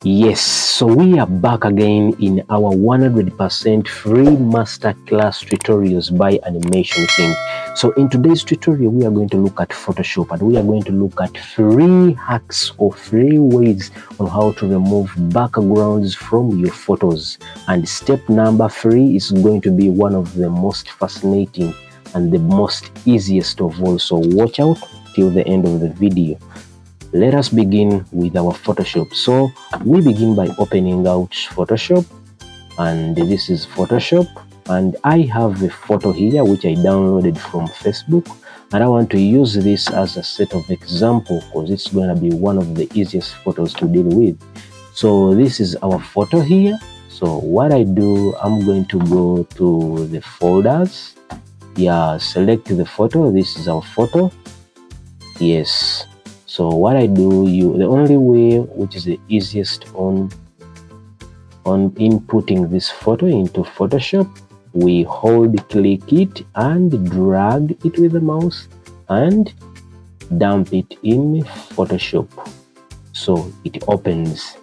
Yes, so we are back again in our 100% free masterclass tutorials by Animation King. So in today's tutorial, we are going to look at Photoshop, and we are going to look at free hacks or free ways on how to remove backgrounds from your photos. And step number 3 is going to be one of the most fascinating and the most easiest of all. So watch out till the end of the video. Let us begin with our Photoshop. So we begin by opening out Photoshop, and this is Photoshop, and I have a photo here which I downloaded from Facebook, and I want to use this as a set of example because it's going to be one of the easiest photos to deal with. So this is our photo here. So what I do, I'm going to go to the folders. Yeah, select the photo. This is our photo. Yes. So what I do, the only way which is the easiest on inputting this photo into Photoshop, we click it and drag it with the mouse and dump it in Photoshop. So it opens.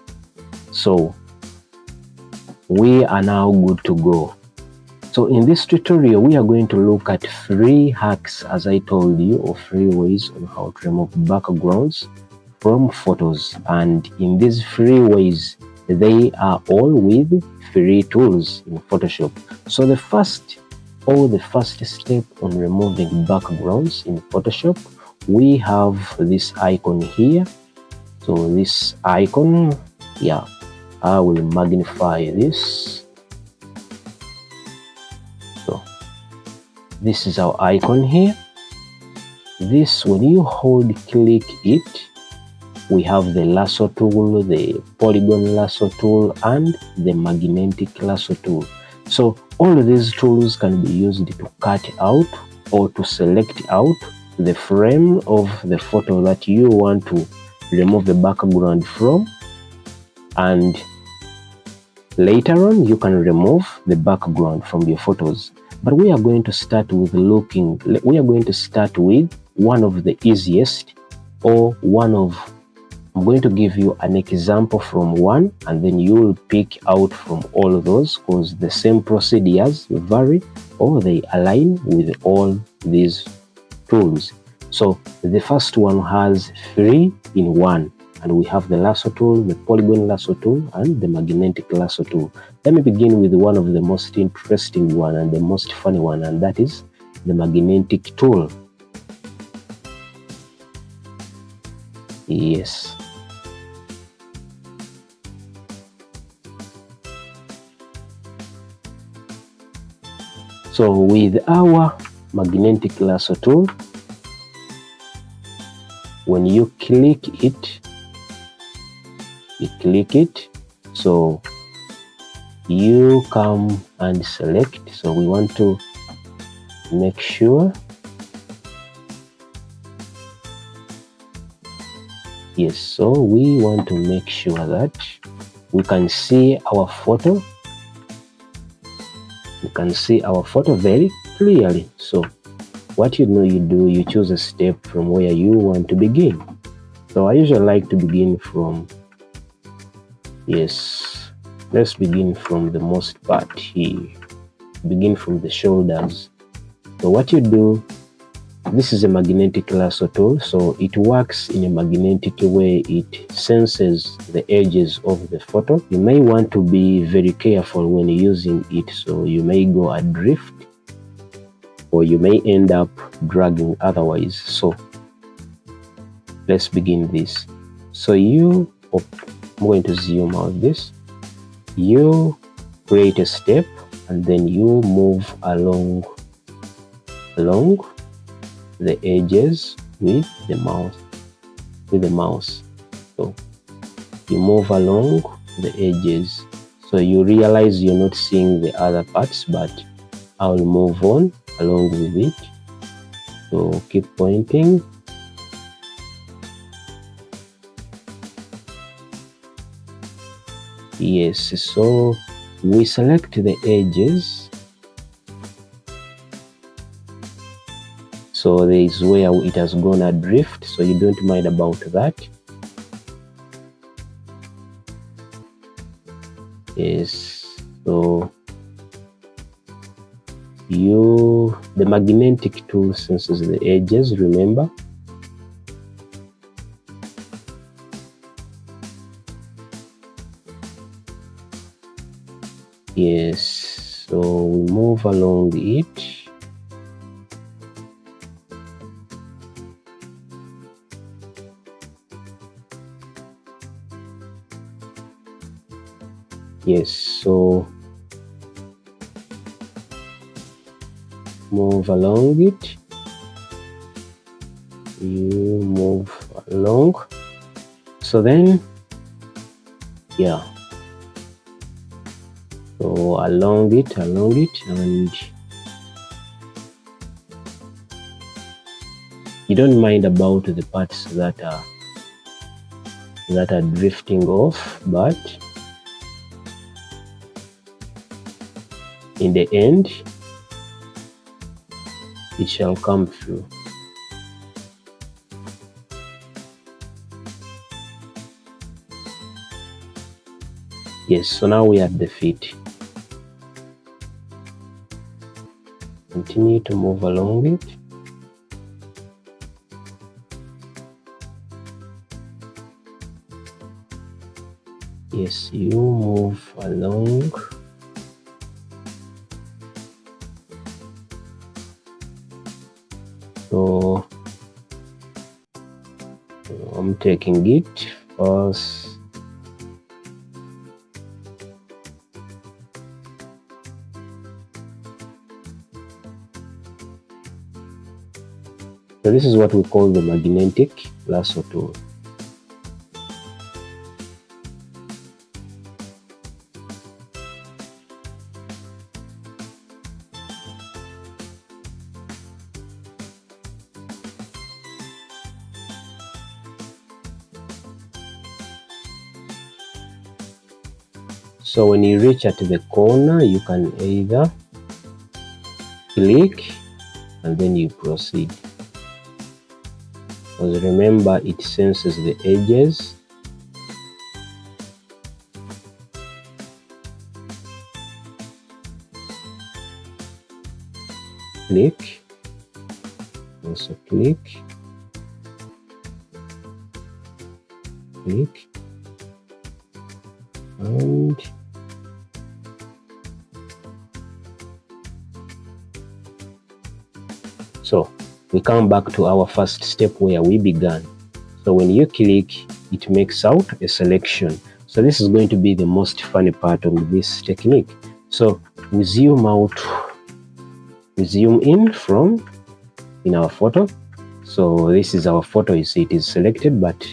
So we are now good to go. So in this tutorial, we are going to look at free hacks, as I told you, or free ways on how to remove backgrounds from photos. And in these free ways, they are all with free tools in Photoshop. So the first step on removing backgrounds in Photoshop, we have this icon here. So this icon, yeah, I will magnify this. This is our icon here. This, when you click it, we have the lasso tool, the polygon lasso tool, and the magnetic lasso tool. So all of these tools can be used to cut out or to select out the frame of the photo that you want to remove the background from, and later on you can remove the background from your photos. But we are going to start with one of the easiest, or I'm going to give you an example from one, and then you will pick out from all of those, because the same procedures vary or they align with all these tools. So the first one has 3 in 1. And we have the lasso tool, the polygon lasso tool, and the magnetic lasso tool. Let me begin with one of the most interesting one and the most funny one, and that is the magnetic tool. Yes. So with our magnetic lasso tool, when you click it, so you come and select. So we want to make sure, yes, so we want to make sure that we can see our photo. You can see our photo very clearly. So what you do, you choose a step from where you want to begin. So I usually like to begin from, yes, let's begin from the most part here. Begin from the shoulders. So what you do, this is a magnetic lasso tool, so it works in a magnetic way. It senses the edges of the photo. You may want to be very careful when using it, so you may go adrift, or you may end up dragging otherwise. So let's begin this. So I'm going to zoom out this. You create a step, and then you move along the edges with the mouse. So you move along the edges. So you realize you're not seeing the other parts, but I'll move on along with it. So keep pointing. Yes, so we select the edges. So there is where it has gone adrift, so you don't mind about that. Yes, so the magnetic tool senses the edges, remember. Yes, so we move along it. Yes, so move along it. You move along. So then, yeah. So along it, and you don't mind about the parts that are drifting off, but in the end it shall come through. Yes, so now we are at the feet. Continue to move along it. Yes, you move along. So I'm taking it first. So this is what we call the magnetic lasso tool. So when you reach at the corner, you can either click and then you proceed. Because remember, it senses the edges. Click, also click, click, and so we come back to our first step where we began. So when you click, it makes out a selection. So this is going to be the most funny part of this technique. So we zoom out, we zoom in in our photo. So this is our photo. You see it is selected, but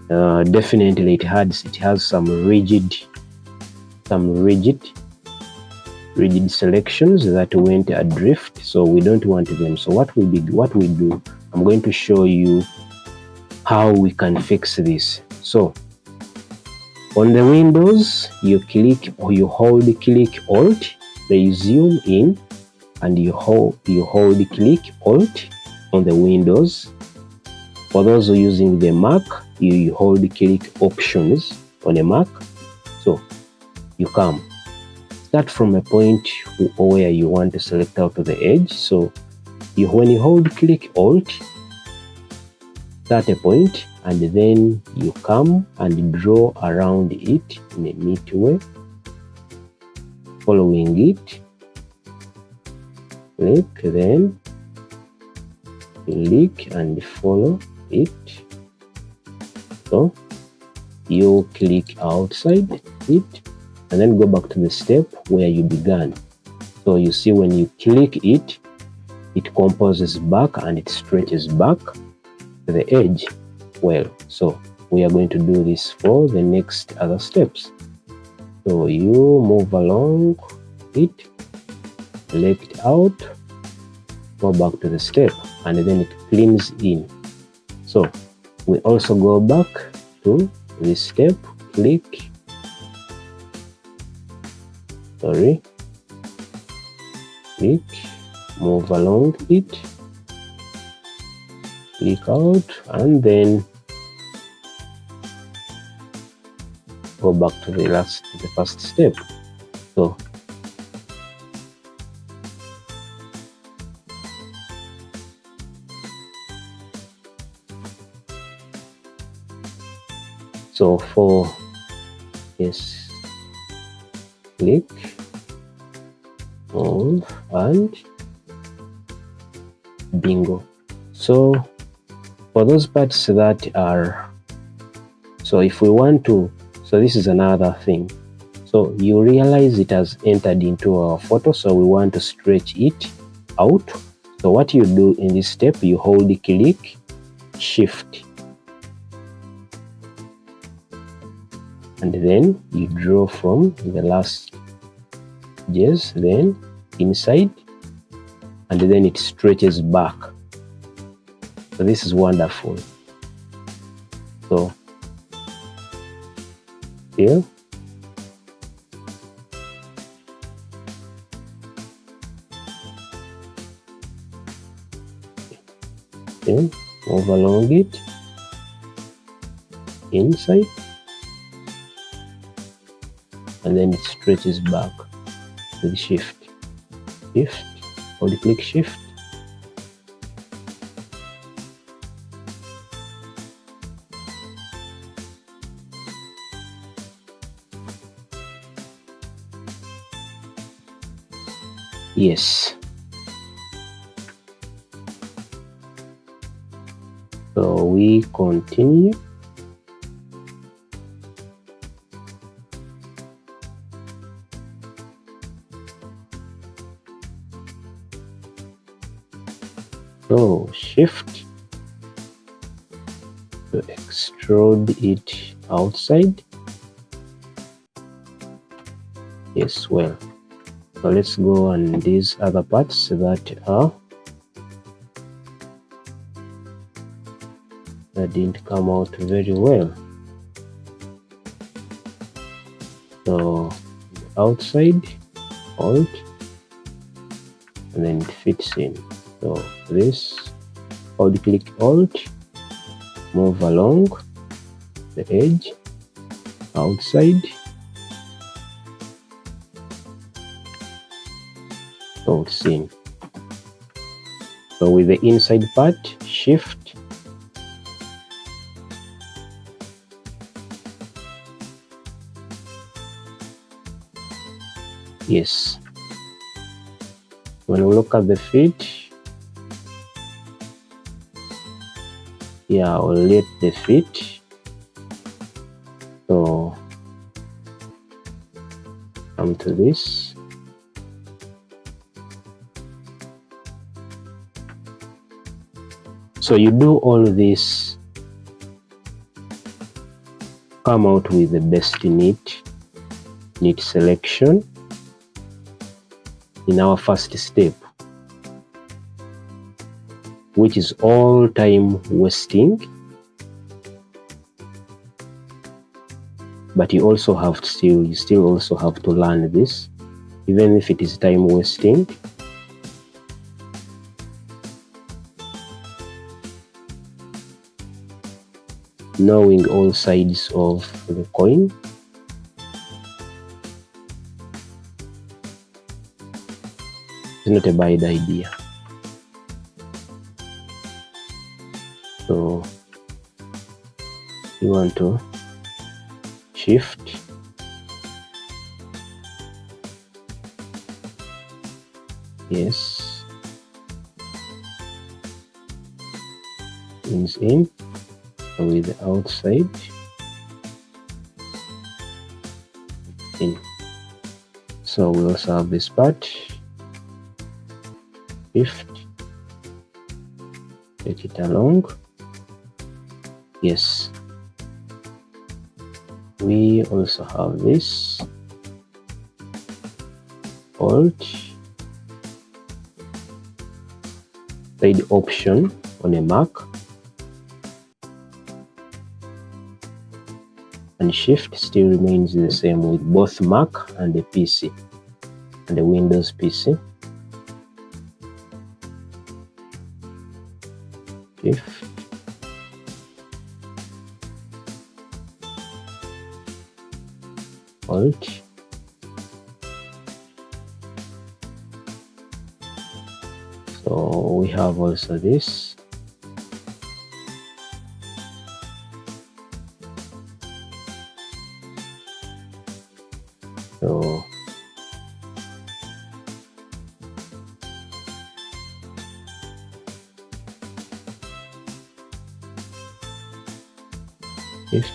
definitely it has some rigid selections that went adrift, so we don't want them. So what we do, I'm going to show you how we can fix this. So on the windows, you click or you hold click Alt, then you zoom in, and you hold click Alt on the windows. For those who are using the Mac, you hold click Options on a Mac. So you start from a point where you want to select out to the edge. So when you hold click Alt, start a point, and then you come and draw around it in a neat way, following it. Click, then click and follow it. So you click outside it and then go back to the step where you began. So you see when you click it, it composes back and it stretches back to the edge. Well, so we are going to do this for the next other steps. So you move along it, select out, go back to the step, and then it cleans in. So we also go back to this step, click, click, move along it, click out, and then go back to the first step. So for yes, click, move, and bingo. So for those parts that are, so if we want to, so this is another thing. So you realize it has entered into our photo, so we want to stretch it out. So what you do in this step, you hold the click, shift, and then you draw from the last edges, then inside, and then it stretches back. So this is wonderful. So here, then move along it, inside, and then it stretches back with shift, hold click, shift, yes. So we continue. So shift to extrude it outside. Yes, well. So let's go on these other parts that didn't come out very well. So outside, alt, and then it fits in. So this, hold click alt, move along the edge, outside, so it's in. So with the inside part, shift, yes. When we look at the feet, yeah, I'll let the feet. So come to this. So you do all this, come out with the best neat selection in our first step, which is all time wasting, but you still also have to learn this, even if it is time wasting. Knowing all sides of the coin. It's not a bad idea. So you want to shift, yes, pins in with the outside in. So we also have this part, shift, take it along, yes. We also have this, alt, side option on a Mac, and shift still remains the same with both Mac and the PC and the Windows PC. Shift, Alt. So we have also this. So shift.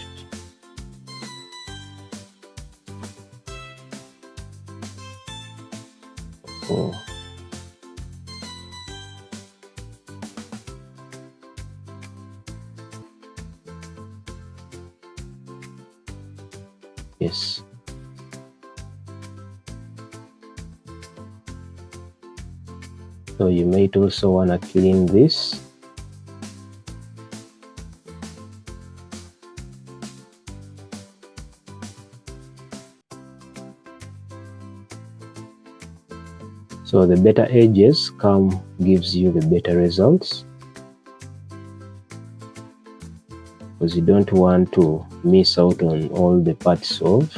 Oh. Yes. So you might also want to clean this. So the better edges gives you the better results, because you don't want to miss out on all the parts of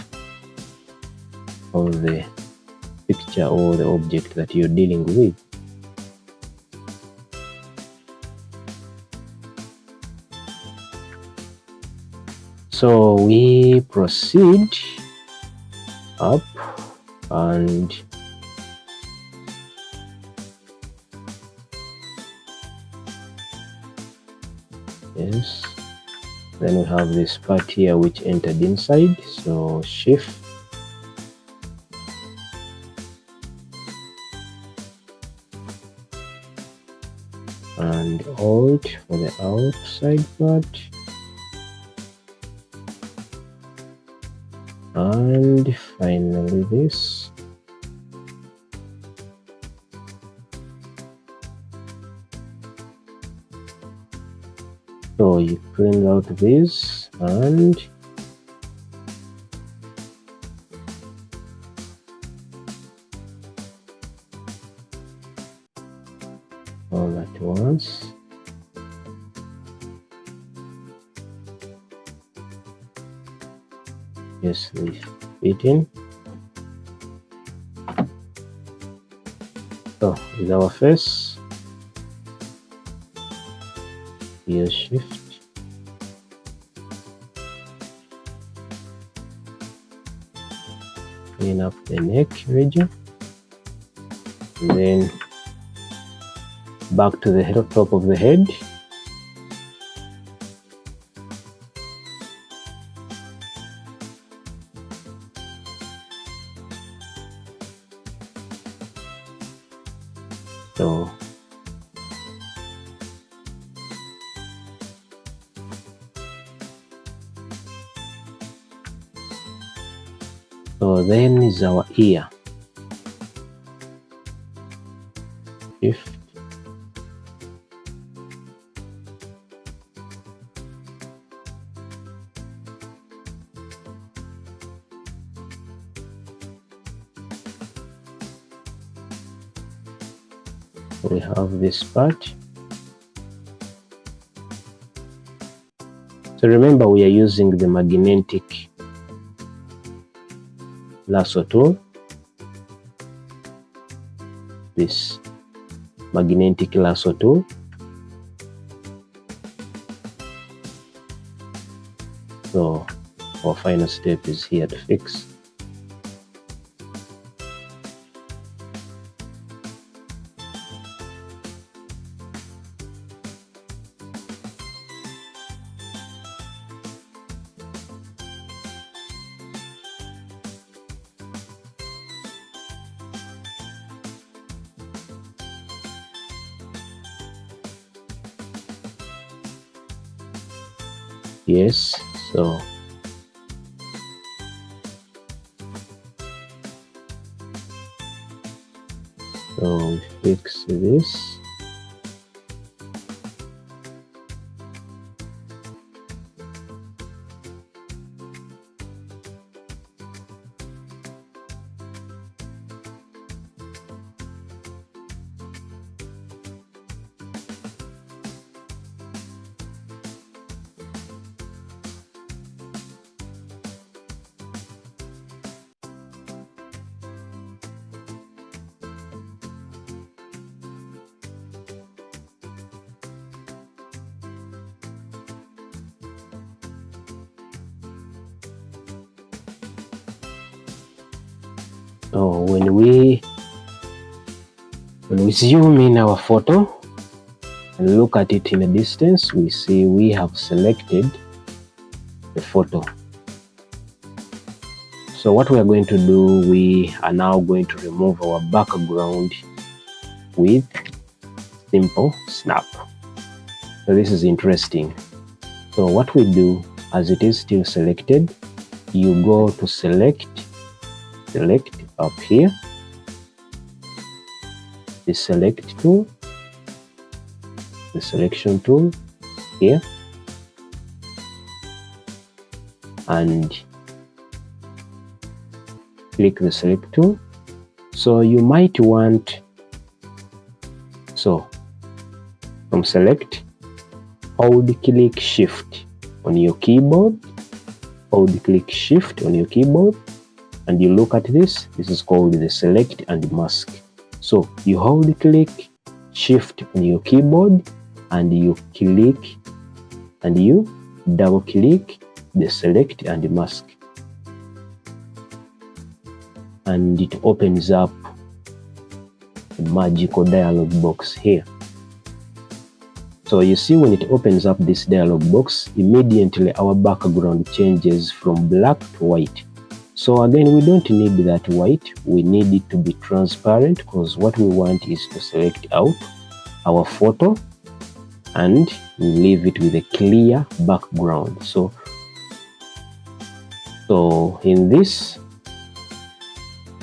the picture or the object that you're dealing with. So we proceed up and yes, then we have this part here which entered inside, so shift and alt for the outside part, and finally this. So you clean out this and all at once. Yes, we fit in. So with our face, here shift. Clean up the neck region, and then back to the top of the head. So then is our ear. Shift. We have this part. So remember, we are using the magnetic lasso tool. This magnetic lasso tool. So our final step is here to fix. Yes, so we fix this. So when we zoom in our photo and look at it in a distance, we see we have selected the photo. So what we are going to do, we are now going to remove our background with simple snap. So this is interesting. So what we do, as it is still selected, you go to select up here, the select tool, the selection tool here, and click the select tool. So you might want, so from select, hold click shift on your keyboard, hold click shift on your keyboard, and you look at this. This is called the select and mask. So you hold click shift on your keyboard and you click and you double click the select and mask, and it opens up a magical dialog box here. So you see, when it opens up this dialog box, immediately our background changes from black to white. So again, we don't need that white, we need it to be transparent, because what we want is to select out our photo and we leave it with a clear background. So in this,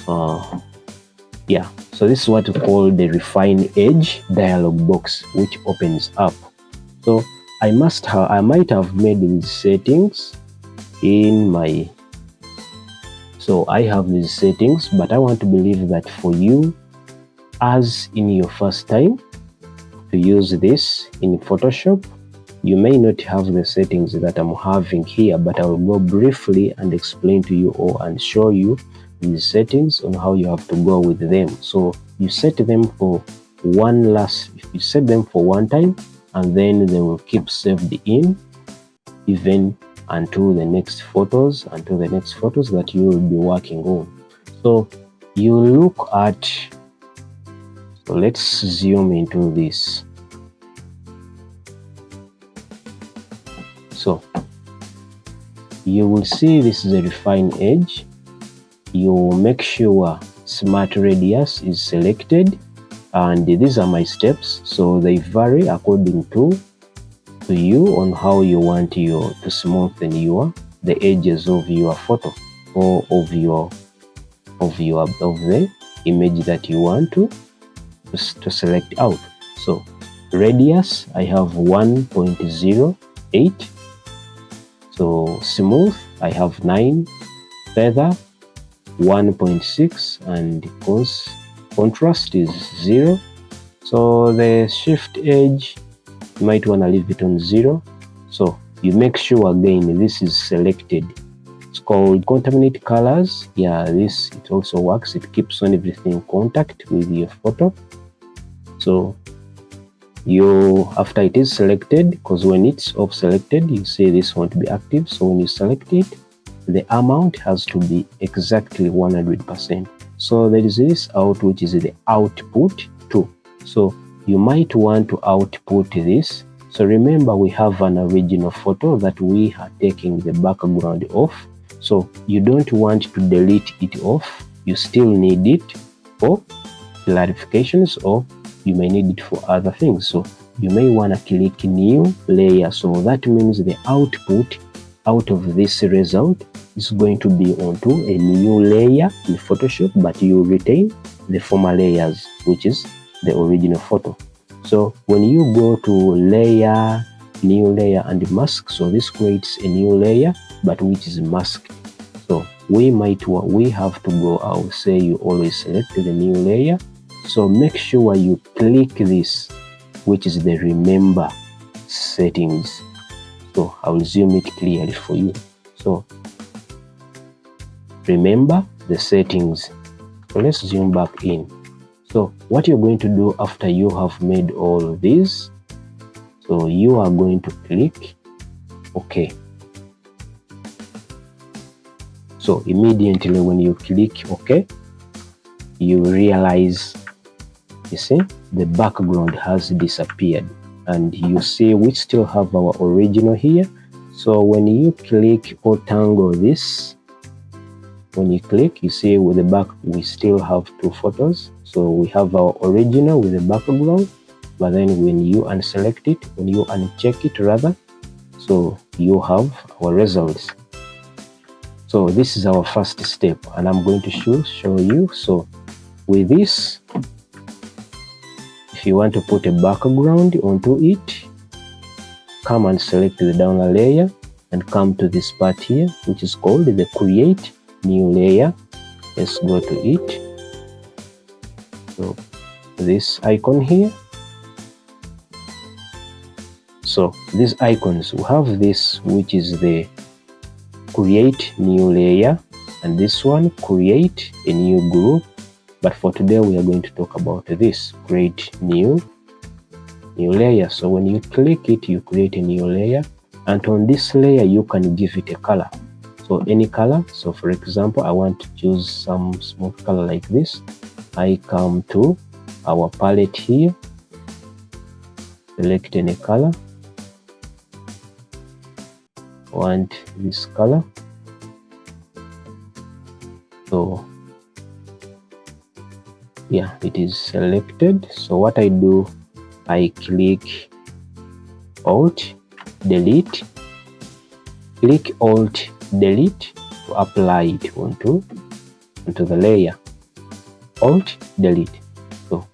so this is what we call the refine edge dialog box, which opens up. So I might have made these settings in my, so I have these settings, but I want to believe that for you, as in your first time to use this in Photoshop, you may not have the settings that I'm having here, but I will go briefly and explain to you all and show you these settings on how you have to go with them. So you set them for one time, and then they will keep saved in even until the next photos that you will be working on. So you look at, so let's zoom into this. So you will see this is a refine edge. You make sure smart radius is selected, and these are my steps, so they vary according to you on how you want to smoothen the edges of your photo or of the image that you want to select out. So radius, I have 1.08. so smooth, I have 9, feather 1.6, and contrast is 0. So the shift edge, you might want to leave it on 0. So you make sure again this is selected. It's called contaminate colors. It also works. It keeps on everything in contact with your photo. So after it is selected, because when it's off selected, you see this won't be active. So when you select it, the amount has to be exactly 100%. So there is this out, which is the output too. So you might want to output this. So remember, we have an original photo that we are taking the background off. So you don't want to delete it off. You still need it for clarifications, or you may need it for other things. So you may want to click new layer. So that means the output out of this result is going to be onto a new layer in Photoshop, but you retain the former layers, which is the original photo. So when you go to layer, new layer, and mask, so this creates a new layer, but which is masked. So we have to go, I will say you always select the new layer. So make sure you click this, which is the remember settings. So I will zoom it clearly for you. So remember the settings. So let's zoom back in. So what you're going to do after you have made all of these, so you are going to click OK. So immediately when you click OK, you realize, you see, the background has disappeared, and you see we still have our original here. So when you click or tangle this, when you click, you see with the back we still have two photos. So we have our original with the background, but then when you unselect it, when you uncheck it rather, so you have our results. So this is our first step, and I'm going to show you. So with this, if you want to put a background onto it, come and select the download layer and come to this part here, which is called the create new layer. Let's go to it. So this icon here. So these icons, we have this, which is the create new layer, and this one, create a new group. But for today we are going to talk about this, create new layer. So when you click it, you create a new layer, and on this layer you can give it a color. So any color. So for example, I want to choose some smooth color like this. I come to our palette here, select any color. Want this color. So yeah, it is selected. So what I do, I click Alt Delete, click Alt Delete to apply it onto the layer. Alt Delete. So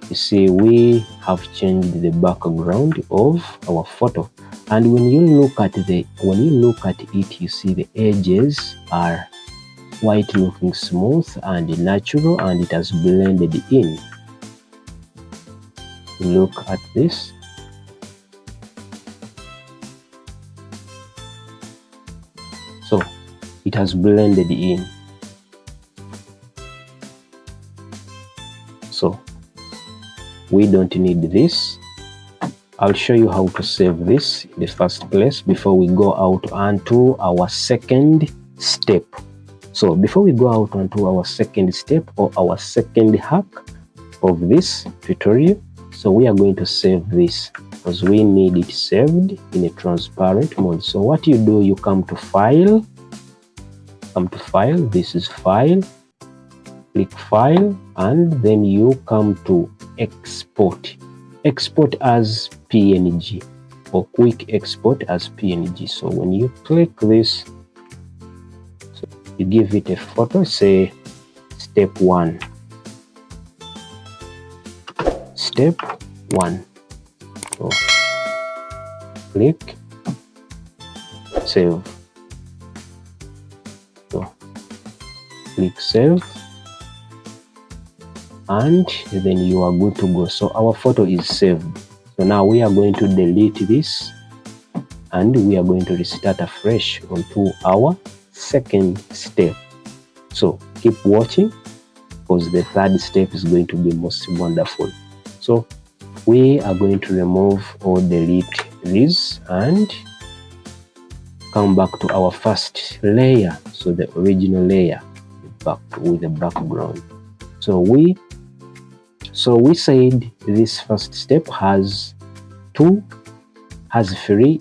you see we have changed the background of our photo, and when you look at it, you see the edges are white, looking smooth and natural, and it has blended in. Look at this. So it has blended in. So we don't need this. I'll show you how to save this in the first place before we go out onto our second step. So before we go out onto our second step or our second hack of this tutorial, so we are going to save this because we need it saved in a transparent mode. So what you do, you come to file, this is file, click file, and then you come to export as PNG or quick export as PNG. So when you click this, so you give it a photo, say step 1. So click save. So click save, and then you are good to go. So our photo is saved. So now we are going to delete this, and we are going to restart afresh onto our second step. So keep watching because the third step is going to be most wonderful. So we are going to remove or delete this and come back to our first layer, so the original layer with the background. So we said this first step has 3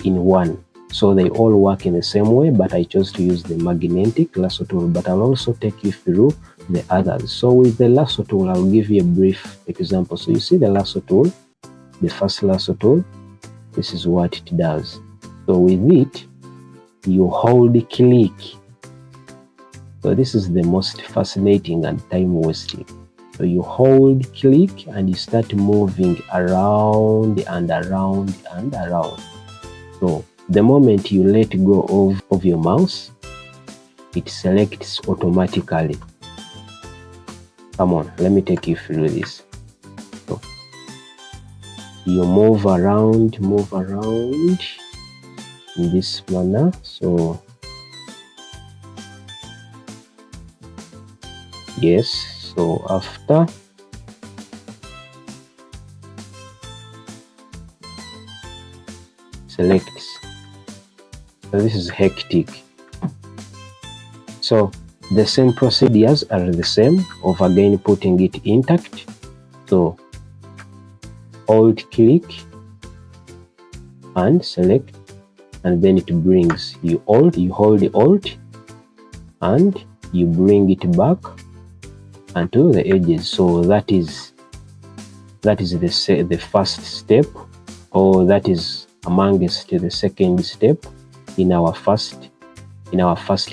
in 1. So they all work in the same way, but I chose to use the magnetic lasso tool, but I'll also take you through the others. So with the lasso tool, I'll give you a brief example. So you see the lasso tool, the first lasso tool, this is what it does. So with it, you hold click. So this is the most fascinating and time wasting. So you hold click and you start moving around and around and around. So the moment you let go of your mouse, it selects automatically. Come on, let me take you through this. So you move around in this manner. So yes, so after select. So this is hectic. So The same procedures are the same of again putting it intact. So alt click and select, and then it brings you hold the alt and you bring it back onto the edges. So that is the first step, or that is amongst the second step in our first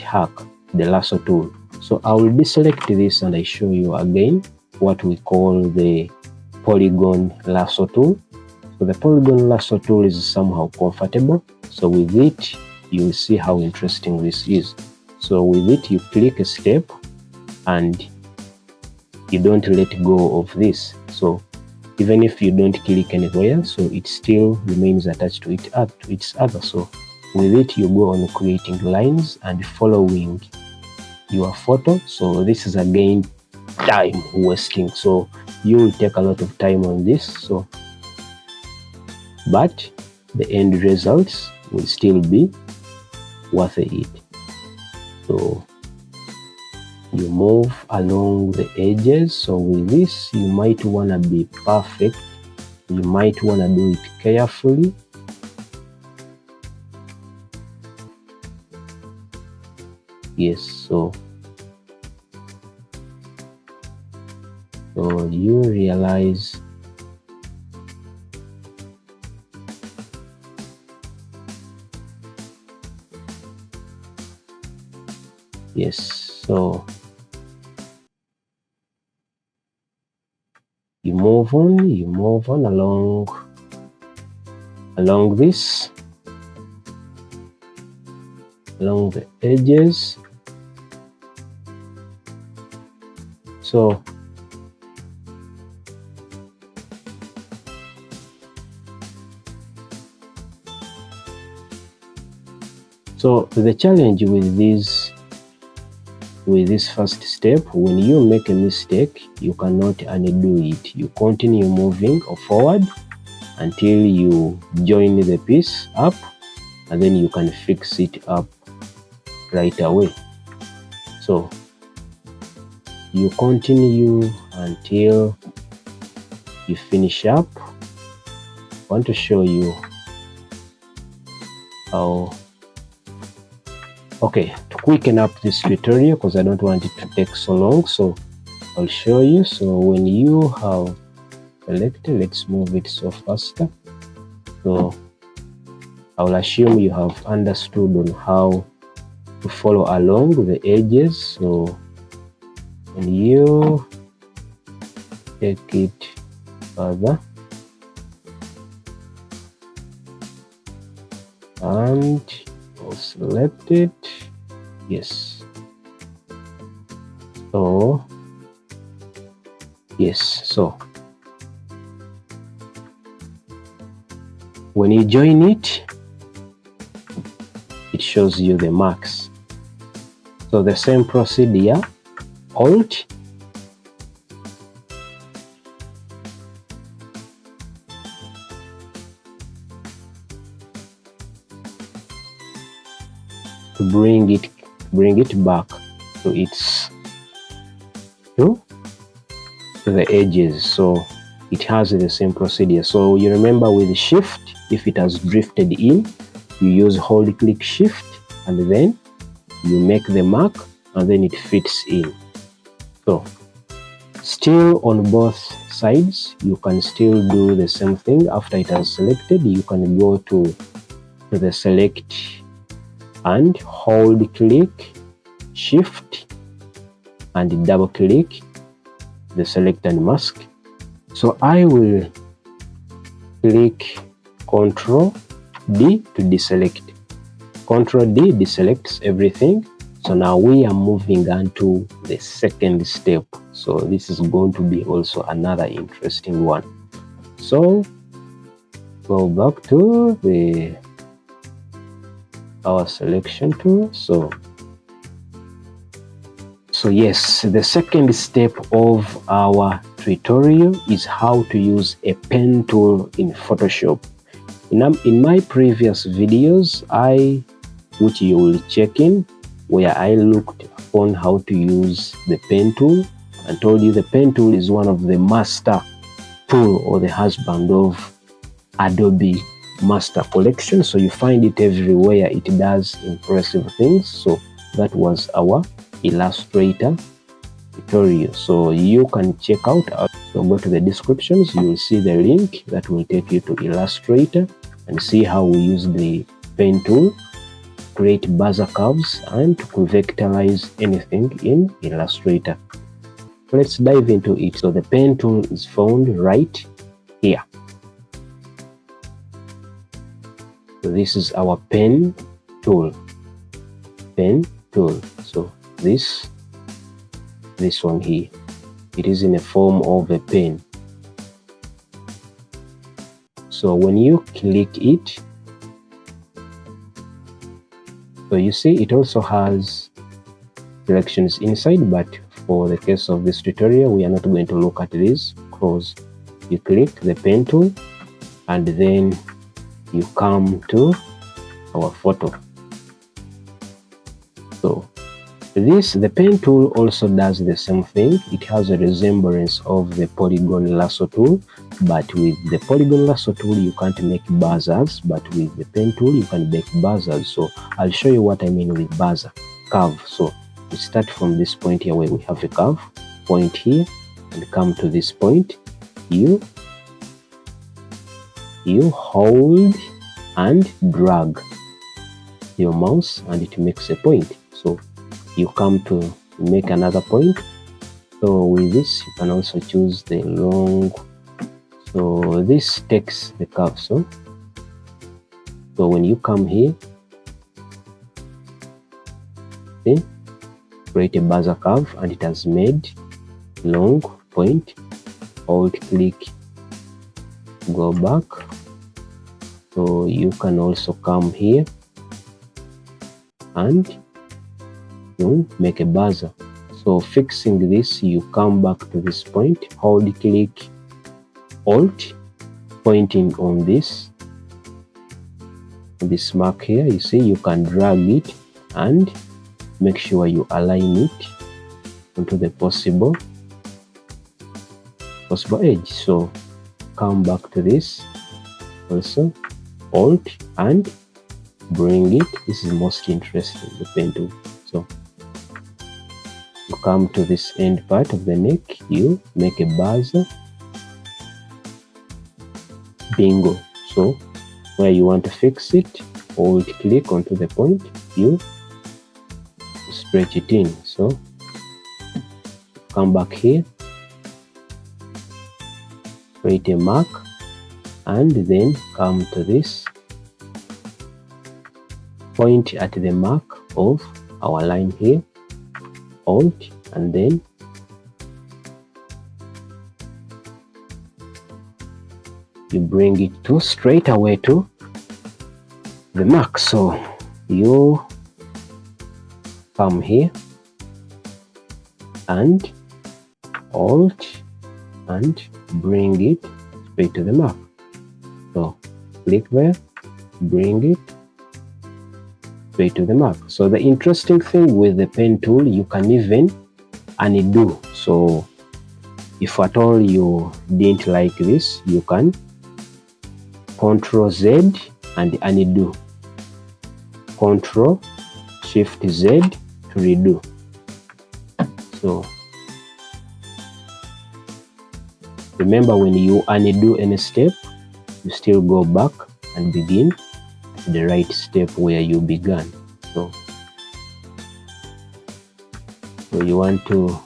hack, the lasso tool. So I will deselect this and I show you again what we call the polygon lasso tool. So the polygon lasso tool is somehow comfortable. So with it, you'll see how interesting this is. So with it, you click a step and you don't let go of this. So even if you don't click anywhere, so it still remains attached to its other. So with it, you go on creating lines and following your photo. So this is again time wasting. So you will take a lot of time on this. So, but the end results will still be worth it. So you move along the edges. So with this, you might want to be perfect. You might want to do it carefully. Yes, so you realize yes, so you move on along this, along the edges. So the challenge with this first step, when you make a mistake, you cannot undo it. You continue moving forward until you join the piece up, and then you can fix it up right away. So you continue until you finish up. I want to show you how. Okay, to quicken up this tutorial, because I don't want it to take so long, so I'll show you. So when you have selected, let's move it so faster. So I will assume you have understood on how to follow along the edges. So when you take it further and select it, yes. So yes, so when you join it, it shows you the marks. So the same procedure, alt to bring it back to its to the edges. So it has the same procedure. So you remember with shift, if it has drifted in, you use hold click shift and then you make the mark and then it fits in. So still on both sides, you can still do the same thing. After it has selected, you can go to the select and hold click shift and double click the select and mask. So I will click Ctrl D to deselect. Ctrl D deselects everything. So now we are moving on to the second step. So this is going to be also another interesting one. So go back to our selection tool. So yes, the second step of our tutorial is how to use a pen tool in Photoshop. In my previous videos, which you will check in, where I looked upon how to use the pen tool and told you the pen tool is one of the master tool or the husband of Adobe Master Collection. So you find it everywhere. It does impressive things. So that was our Illustrator tutorial. So you can check out. So go to the descriptions. You will see the link that will take you to Illustrator and see how we use the pen tool, create buzzer curves, and to vectorize anything in Illustrator. Let's dive into it. So the pen tool is found right here. So this is our pen tool. So this one here, it is in a form of a pen. So when you click it, so you see it also has selections inside, but for the case of this tutorial, we are not going to look at this because you click the pen tool and then you come to our photo. So the pen tool also does the same thing. It has a resemblance of the polygon lasso tool, but with the polygon lasso tool you can't make buzzers, but with the pen tool you can make buzzers. So I'll show you what I mean with buzzer curve. So we start from this point here where we have a curve point here and come to this point. You hold and drag your mouse and it makes a point. So you come to make another point. So with this you can also choose the long. So this takes the curve. So when you come here, see, create a buzzer curve and it has made long point. Hold click, go back. So you can also come here and you make a buzzer. So fixing this, you come back to this point, hold click, alt, pointing on this mark here. You see, you can drag it and make sure you align it onto the possible edge. So come back to this, also alt and bring it. This is most interesting, the pen tool. So you come to this end part of the neck, you make a buzzer, bingo. So where you want to fix it, hold click onto the point, you stretch it in. So come back here, create a mark and then come to this point at the mark of our line here, alt, and then you bring it to straight away to the mark. So you come here and alt and bring it straight to the mark. So click there, bring it straight to the mark. So the interesting thing with the pen tool, you can even undo. So if at all you didn't like this, you can Ctrl Z and undo, Ctrl Shift Z to redo. So remember, when you undo any step, you still go back and begin at the right step where you began. So you want to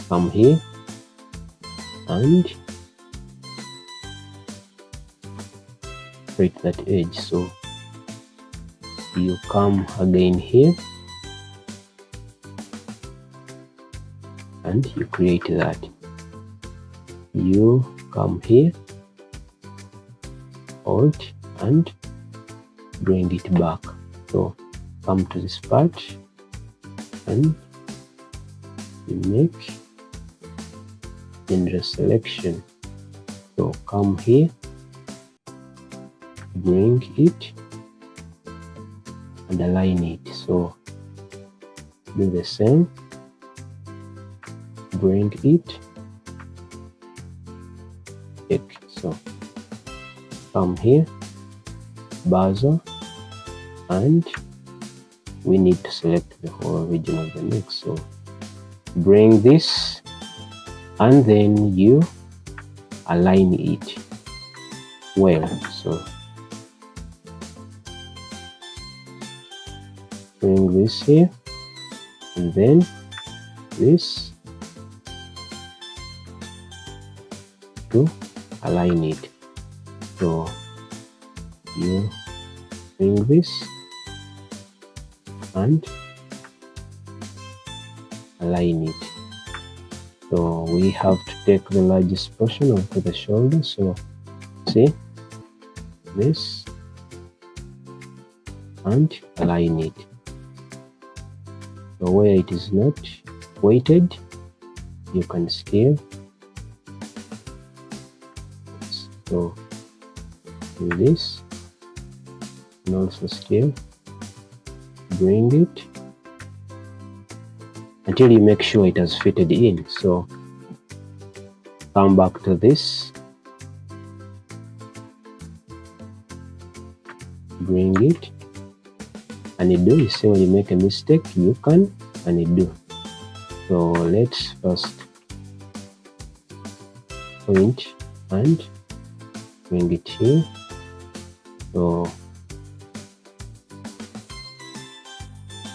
come here and create that edge. So you come again here and you create that. You come here, alt and bring it back. So come to this part and you make gender selection. So come here, bring it and align it. So do the same, bring it, check. So come here, buzzer, and we need to select the whole region of the neck. So bring this, and then you align it well. So bring this here, and then this to align it. So you bring this and align it. So we have to take the largest portion onto the shoulder. So see this and align it. So where it is not weighted, you can scale. So do this and also scale, bring it until you make sure it has fitted in. So come back to this, bring it, and undo. You see, when you make a mistake, you can undo. So let's first point and bring it here. So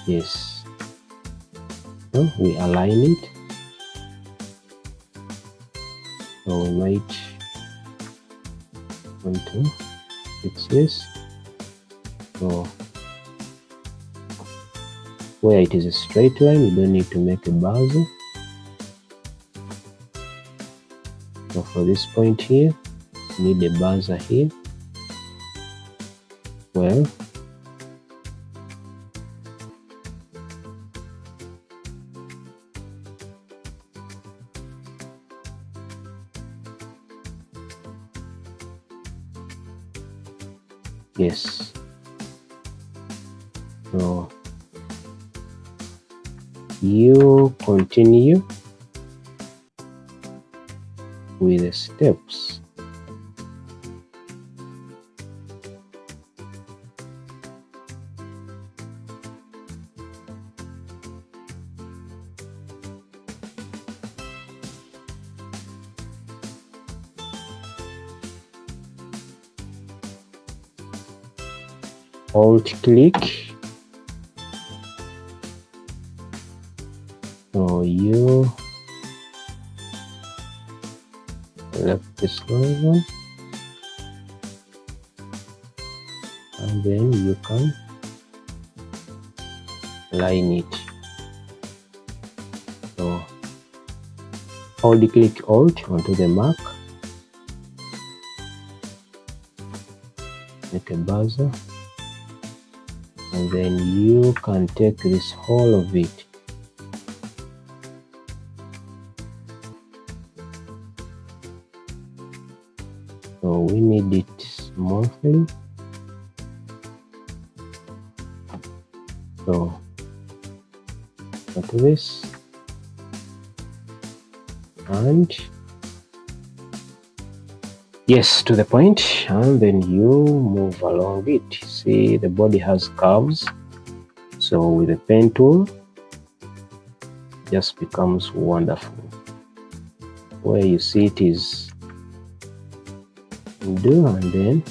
yes, so we align it. So we might want to fix this. So where it is a straight line, you don't need to make a buzzer. So for this point here, you need a buzzer here. Well, yes. So you continue with the steps. Alt click. So you select this logo, and then you can align it. So hold click Alt onto the mark, make a buzzer, and then you can take this whole of it. So we need it smoothly. So go to this, and yes, to the point, and then you move along it. See, the body has curves, so with the pen tool, just becomes wonderful. Where you see it is undo, and then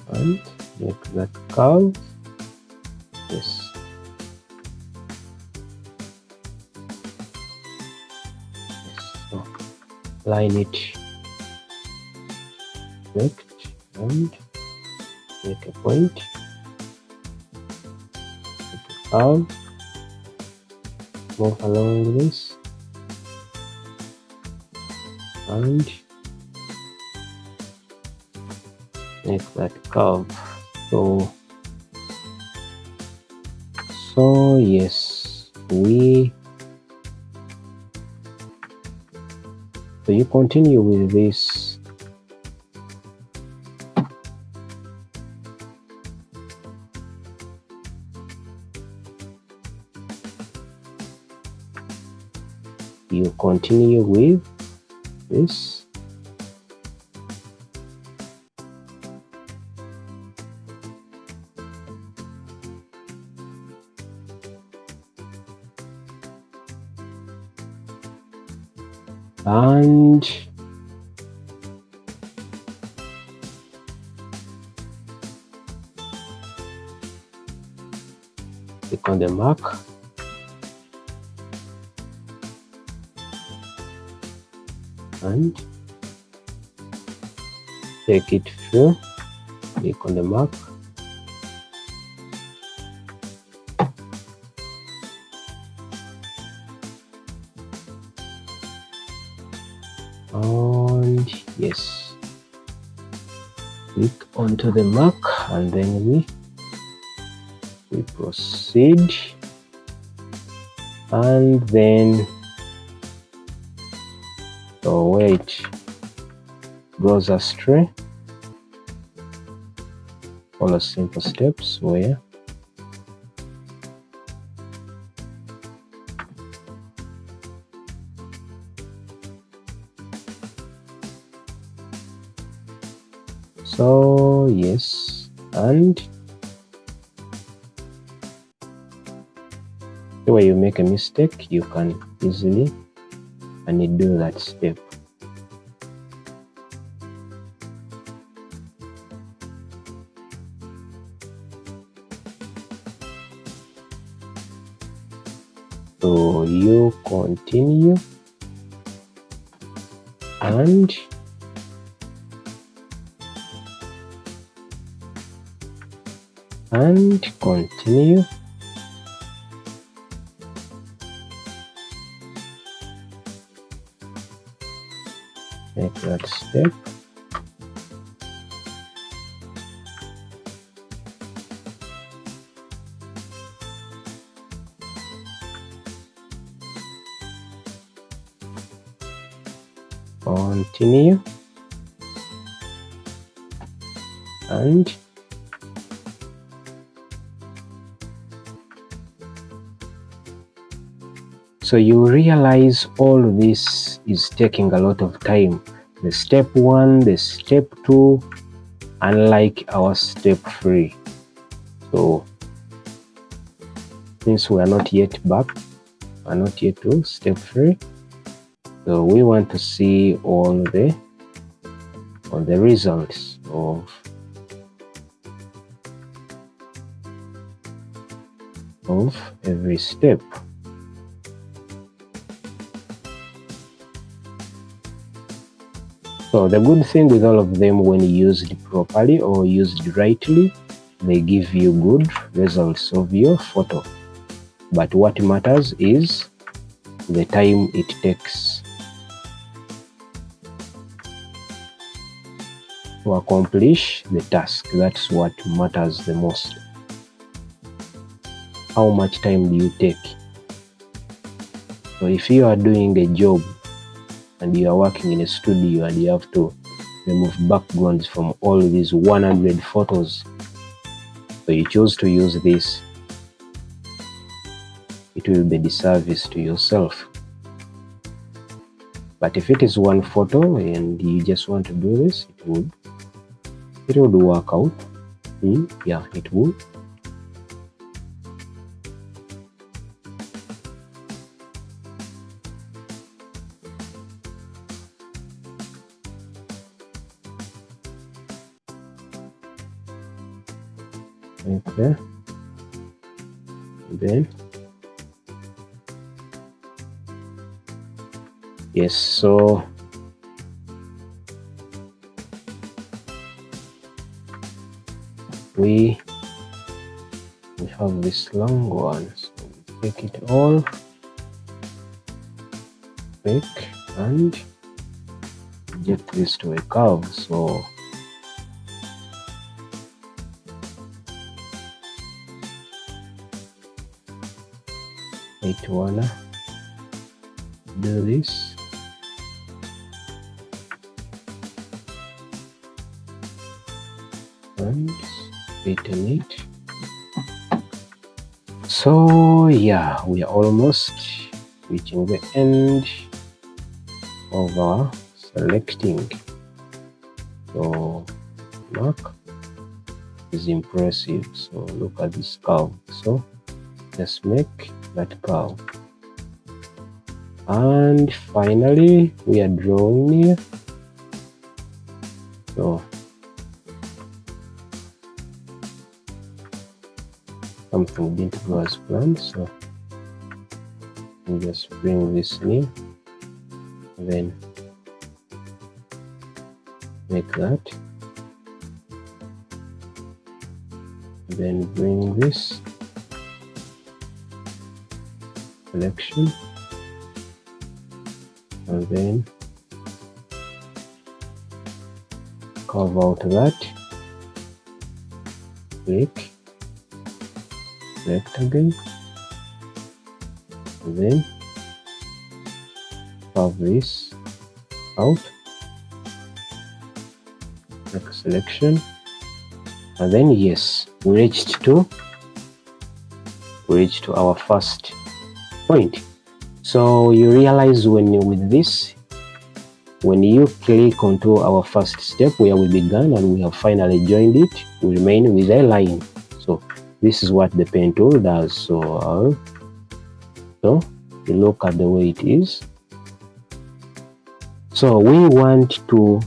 and make that curve. Yes. So line it, select, and make a point, make a curve, move along this, and make that curve. So yes, so you continue with this you continue with this. And click on the mark. And take it through. Click on the mark. And yes, click onto the mark, and then we proceed, and then where it goes astray, follow simple steps where so yes, and where you make a mistake, you can easily undo that step. So you continue and continue. Make that step. Continue and so you realize all this is taking a lot of time. The step 1, the step 2, unlike our step 3. So since we are not yet back, we are not yet to step 3, so we want to see all the results of every step. So the good thing with all of them, when used properly or used rightly, they give you good results of your photo. But what matters is the time it takes to accomplish the task. That's what matters the most. How much time do you take? So if you are doing a job and you are working in a studio and you have to remove backgrounds from all these 100 photos, so you choose to use this, it will be a disservice to yourself. But if it is one photo and you just want to do this, it would work out. Yeah, it would. Okay. Then yes, so we have this long one, so we take it all, click and get this to a curve. So I wanna do this. And straighten it. So yeah, we are almost reaching the end of our selecting. So mark is impressive. So look at this curve. So let's make that curve. And finally we are drawing here. So something didn't go as planned, so we'll just bring this near, then make that, then bring this selection, and then carve out that, click, select again, and then carve this out, make a selection, and then yes, we reached to our first point. So you realize with this, when you click onto our first step where we began and we have finally joined it, we remain with a line. So this is what the pen tool does. So you look at the way it is. So we want to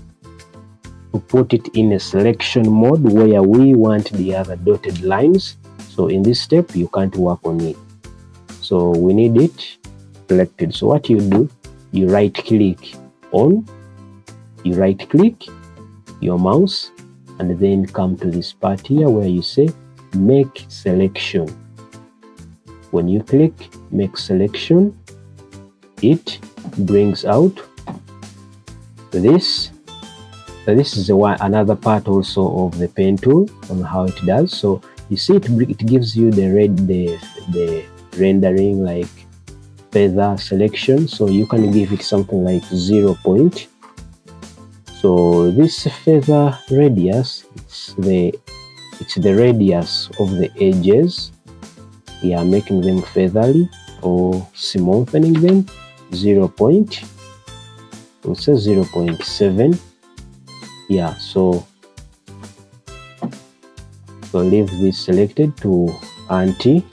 put it in a selection mode where we want the other dotted lines. So in this step, you can't work on it. So we need it selected. So what you do, you right click on, you right click your mouse, and then come to this part here where you say make selection. When you click make selection, it brings out this. So this is another part also of the pen tool on how it does. So you see it gives you the rendering like feather selection. So you can give it something like 0 point. So this feather radius, it's the radius of the edges. Yeah, making them feathery or smoothing them. 0 point. Let's say 0.7. Yeah, so leave this selected to anti.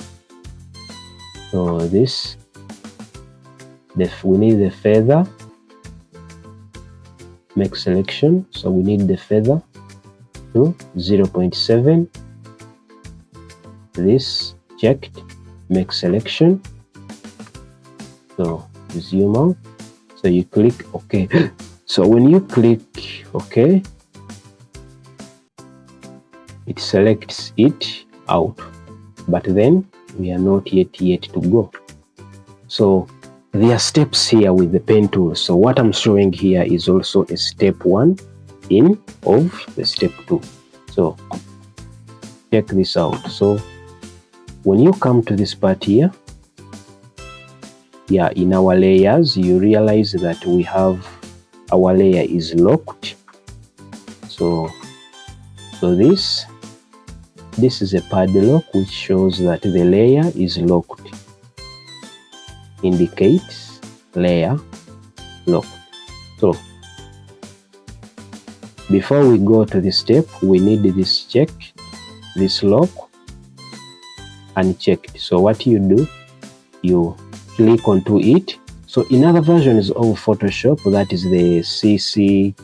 So this, we need the feather, make selection. So we need the feather to 0.7. This checked, make selection. So zoom out. So you click OK. So when you click OK, it selects it out, but then we are not yet to go. So there are steps here with the pen tool. So what I'm showing here is also a step 1 in of the step 2. So check this out. So when you come to this part here, yeah, in our layers, you realize that we have our layer is locked. So this is a padlock which shows that the layer is locked, indicates layer locked. So before we go to this step, we need this check, this lock unchecked. So what you do, you click onto it. So in other versions of Photoshop, that is the CC,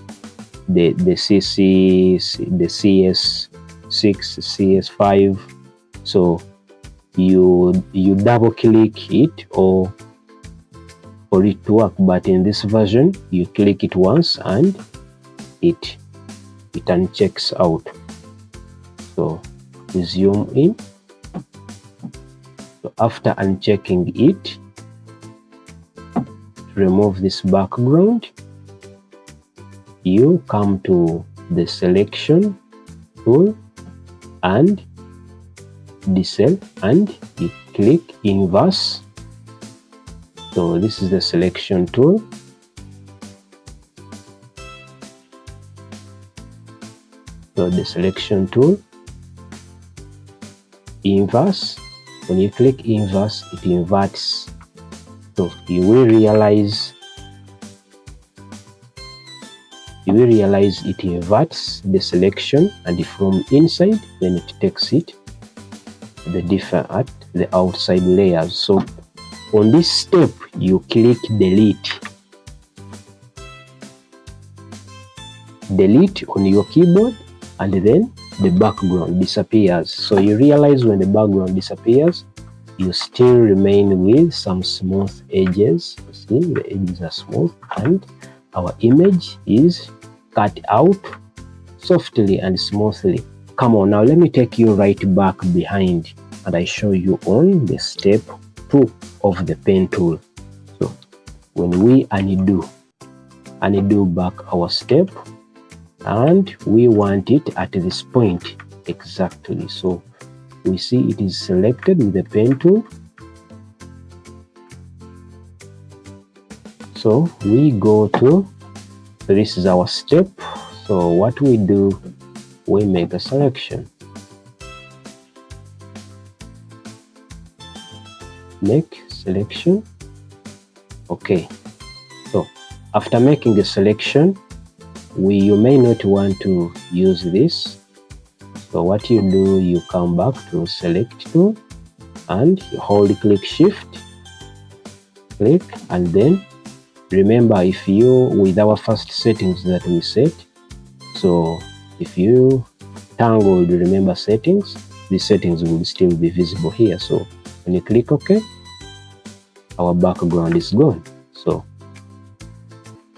the CS6, CS5. So you double click it or for it to work. But in this version, you click it once and it unchecks out. So we zoom in. So after unchecking it, remove this background, you come to the selection tool and decel and you click inverse. So this is the selection tool. So the selection tool, inverse. When you click inverse, it inverts So you will realize it inverts the selection, and from inside then it takes it at the outside layers. So on this step you click delete on your keyboard, and then the background disappears. So you realize when the background disappears, you still remain with some smooth edges. See, the edges are smooth and our image is cut out softly and smoothly. Come on, now let me take you right back behind and I show you on the step 2 of the pen tool. So when we undo back our step, and we want it at this point exactly. So we see it is selected with the pen tool. So we go to, this is our step. So what we do, we make a selection. Make selection. Okay. So after making the selection, you may not want to use this. So what you do, you come back to select tool and you hold click shift, click, and then remember, if you, with our first settings that we set, so if you tangled, remember settings, these settings will still be visible here. So when you click OK, our background is gone. So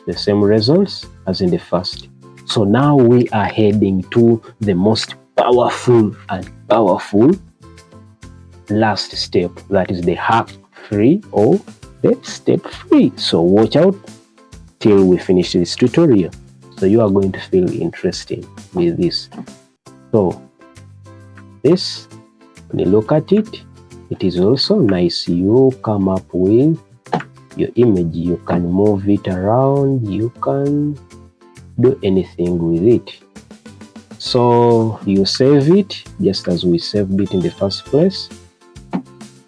the same results as in the first. So now we are heading to the most powerful last step, that is the hack free or the step free. So watch out till we finish this tutorial. So you are going to feel interesting with this. So this, when you look at it, it is also nice. You come up with your image, you can move it around, you can do anything with it. So you save it just as we saved it in the first place,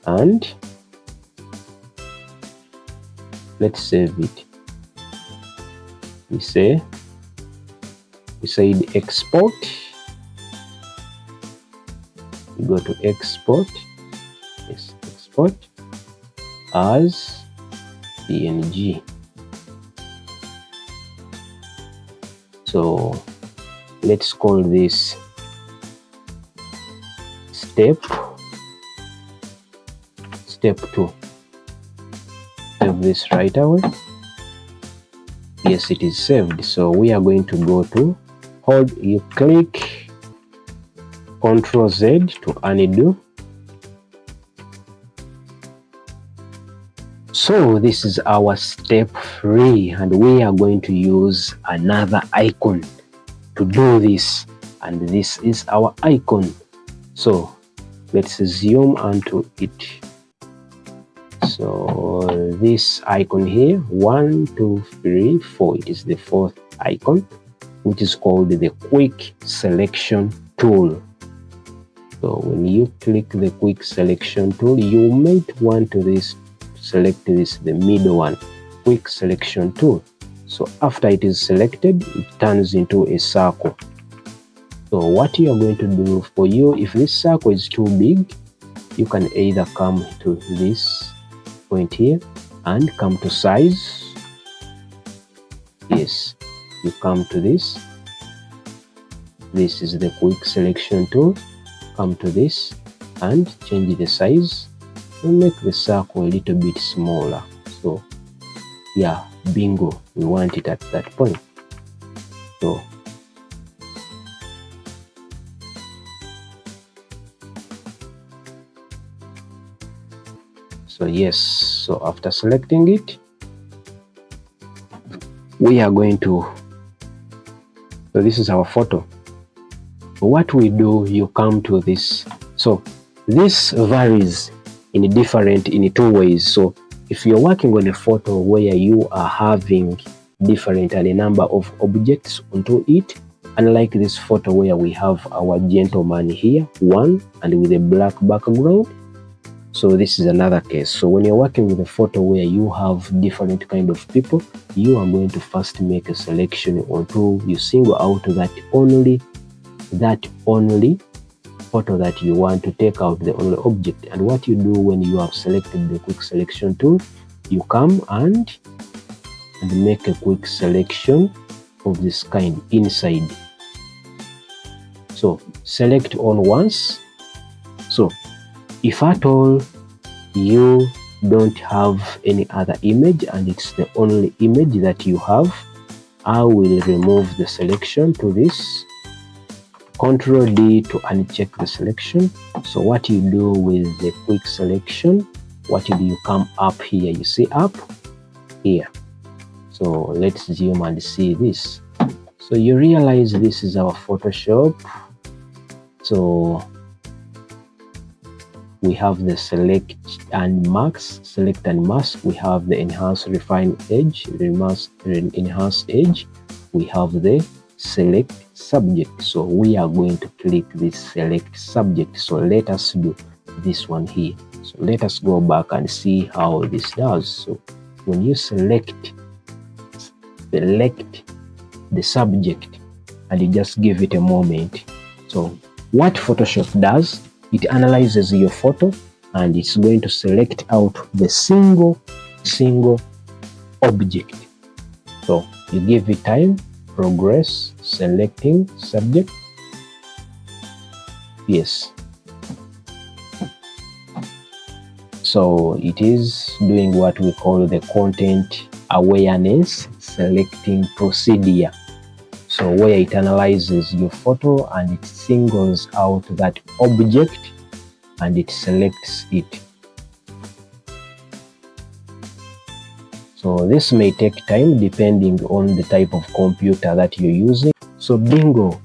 and let's save it. We said export. We go to export. Yes, export as PNG. So let's call this step 2. Save this right away. Yes, it is saved. So we are going to go to you click Ctrl Z to undo. So this is our step 3, and we are going to use another icon to do this, and this is our icon. So let's zoom onto it. So this icon here, 1 2 3 4, it is the 4th icon, which is called the quick selection tool. So when you click the quick selection tool, you might want to select the middle one, quick selection tool. So after it is selected, it turns into a circle. So what you are going to do, for you, if this circle is too big, you can either come to this point here and come to size. Yes, you come to this. This is the quick selection tool. Come to this and change the size and make the circle a little bit smaller. So yeah, bingo, we want it at that point. So yes, so after selecting it, we are going to, so this is our photo. What we do, you come to this. So this varies in two ways. So if you're working on a photo where you are having different and a number of objects onto it, unlike this photo where we have our gentleman here, one, and with a black background. So this is another case. So when you're working with a photo where you have different kind of people, you are going to first make a selection until you single out that only photo that you want to take out, the only object. And what you do when you have selected the quick selection tool, you come and make a quick selection of this kind inside. So select on once. So if at all you don't have any other image and it's the only image that you have, I will remove the selection to this. Control D to uncheck the selection. So what you do with the quick selection, what you do, you come up here, you see up here. So let's zoom and see this. So you realize this is our Photoshop. So we have the select and mask, we have the enhance refine edge, enhance edge, we have the select subject. So we are going to click this select subject. So let us do this one here. So let us go back and see how this does. So when you select the subject and you just give it a moment. So what Photoshop does, it analyzes your photo and it's going to select out the single object. So you give it time, progress, selecting subject. Yes. So it is doing what we call the content awareness selecting procedure. So where it analyzes your photo and it singles out that object and it selects it. So this may take time depending on the type of computer that you're using. So bingo,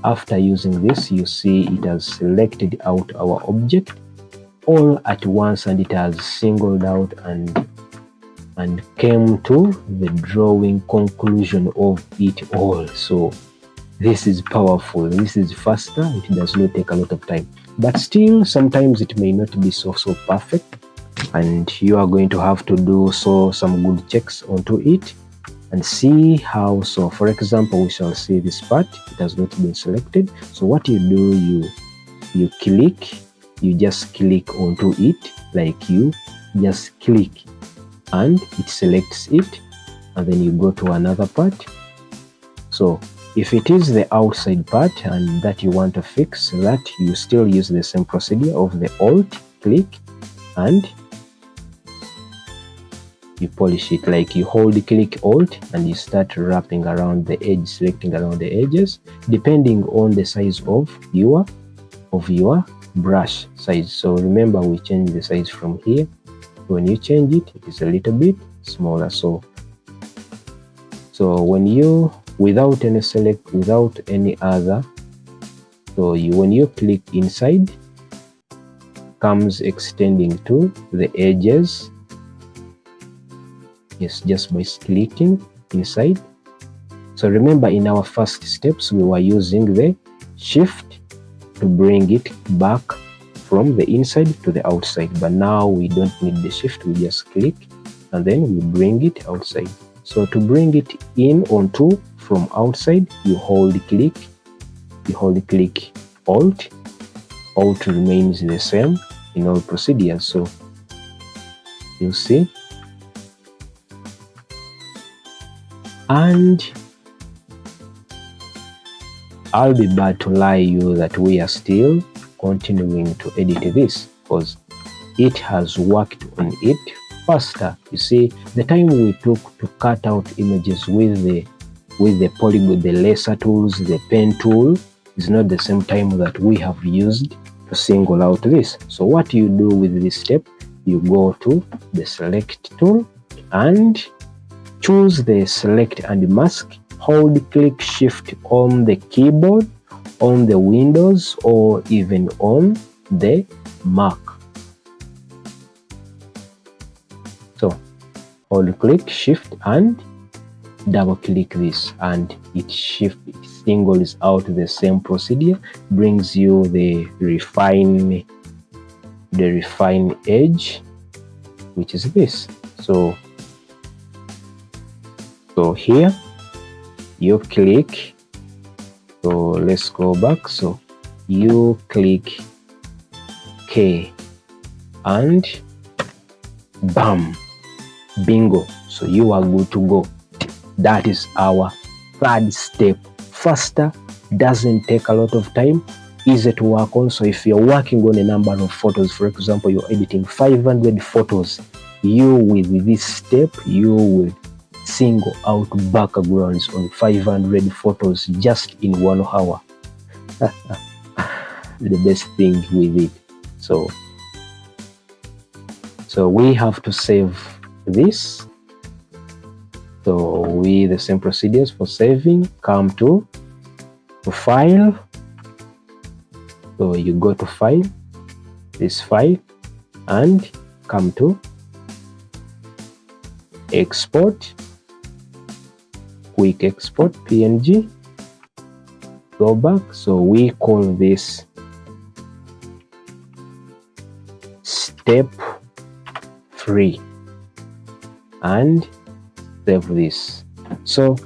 after using this, you see it has selected out our object all at once and it has singled out and came to the drawing conclusion of it all. So this is powerful, this is faster, it does not take a lot of time, but still sometimes it may not be so perfect and you are going to have to do some good checks onto it and see how. So for example, we shall see this part, it has not been selected. So what you do, you just click onto it, like you just click and it selects it, and then you go to another part. So if it is the outside part and that you want to fix that, you still use the same procedure of the alt click and you polish it, like you hold click alt and you start wrapping around the edge, selecting around the edges depending on the size of your brush size. So remember, we change the size from here. When you change it, it is a little bit smaller. So when you without any other, so when you click inside, comes extending to the edges. Yes, just by clicking inside. So remember, in our first steps we were using the shift to bring it back from the inside to the outside, but now we don't need the shift, we just click and then we bring it outside. So to bring it in onto from outside, you hold click alt remains the same in all procedures. So you see, and I'll be bad to lie you that we are still continuing to edit this because it has worked on it faster. You see, the time we took to cut out images with the polygon, the laser tools, the pen tool is not the same time that we have used to single out this. So what you do with this step, you go to the select tool and choose the select and mask. Hold click shift on the keyboard, on the Windows, or even on the Mac. So hold click shift and double click this and it singles out the same procedure, brings you the refine the refine edge, which is this. So here you click, so let's go back. So you click K and bam, bingo. So you are good to go. That is our third step. Faster, doesn't take a lot of time, easy to work on. So if you're working on a number of photos, for example, you're editing 500 photos, you with this step, you will single out backgrounds on 500 photos just in 1 hour. The best thing with it. So we have to save this. So with the same procedures for saving, come to file. So you go to file, this file, and come to export, quick export PNG, go back. So we call this step 3 and save this. So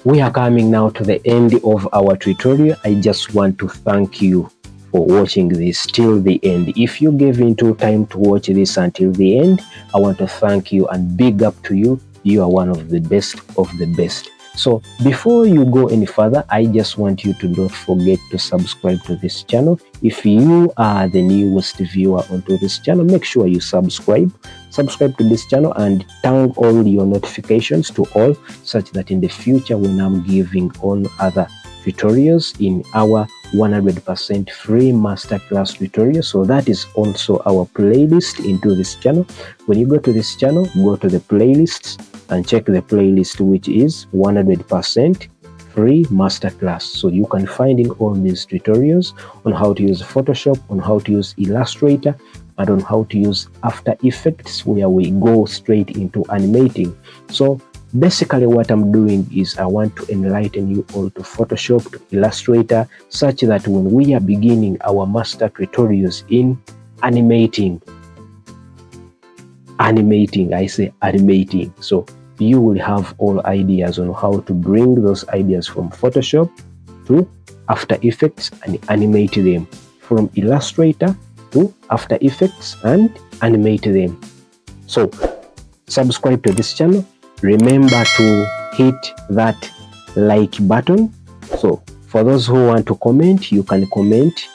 we are coming now to the end of our tutorial. I just want to thank you for watching this till the end. If you gave into time to watch this until the end, I want to thank you and big up to you. You are one of the best of the best. So before you go any further, I just want you to don't forget to subscribe to this channel. If you are the newest viewer onto this channel, make sure you subscribe to this channel and turn all your notifications to all, such that in the future when I'm giving on other tutorials in our 100% free masterclass tutorial. So that is also our playlist into this channel. When you go to this channel, go to the playlists and check the playlist, which is 100% free masterclass. So you can find in all these tutorials on how to use Photoshop, on how to use Illustrator, and on how to use After Effects, where we go straight into animating. So basically what I'm doing is I want to enlighten you all to Photoshop, to Illustrator, such that when we are beginning our master tutorials in animating, so you will have all ideas on how to bring those ideas from Photoshop to After Effects and animate them, from Illustrator to After Effects and animate them. So subscribe to this channel. Remember to hit that like button. So for those who want to comment, you can comment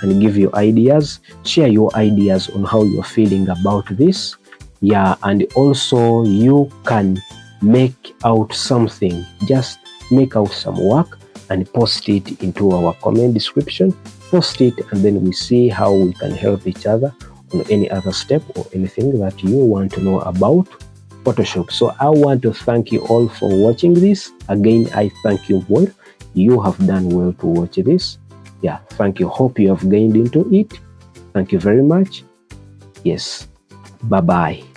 and give your ideas, share your ideas on how you're feeling about this. Yeah, and also you can make out something, just make out some work and post it into our comment description. Post it, and then we see how we can help each other on any other step or anything that you want to know about Photoshop. So I want to thank you all for watching this. Again, I thank you all. You have done well to watch this. Yeah, thank you. Hope you have gained into it. Thank you very much. Yes. Bye-bye.